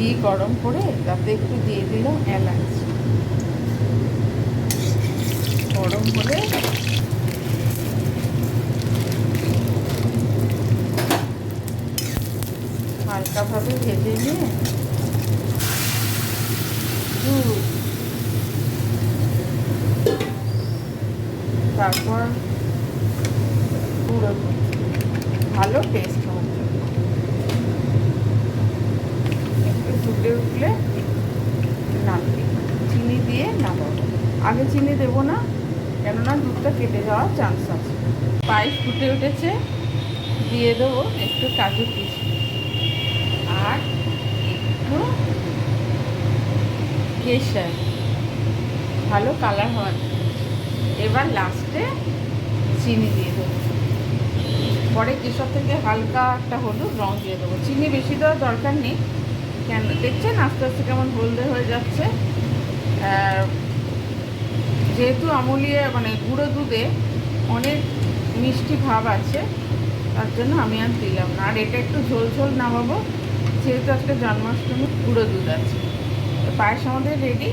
ঘি গরম করে তাতে একটু দিয়ে দিলাম এলাচ। গরম হলে হালকাভাবে ভেজে নিয়ে দুধ, তারপর গুঁড়ো দুধ, ভালো টেস্ট হবে। একটু ফুটে উঠলে নামিয়ে চিনি দিয়ে নামাবো। আগে চিনি দেবো না, কেননা দুধটা কেটে যাওয়ার চান্স আছে। পায়েস ফুটে উঠেছে, দিয়ে দেবো একটু কাজু কিশমিশ আর একটু কেশর, ভালো কালার হওয়ার। এবার লাস্টে চিনি দিয়ে দেবো, পরে কেশর থেকে হালকা একটা হলুদ রং দিয়ে দেবো। চিনি বেশি দেওয়ার দরকার নেই, কেন দেখছেন আস্তে আস্তে কেমন হলদে হয়ে যাচ্ছে। যেহেতু আমুলিয়ে মানে গুঁড়ো দুধে অনেক মিষ্টি ভাব আছে, তার জন্য আমি আর দিলাম না। আর এটা একটু ঝোল ঝোল নামাবো, যেহেতু একটা জন্মাষ্টমী গুঁড়ো দুধ আছে। তো পায়েস আমাদের রেডি।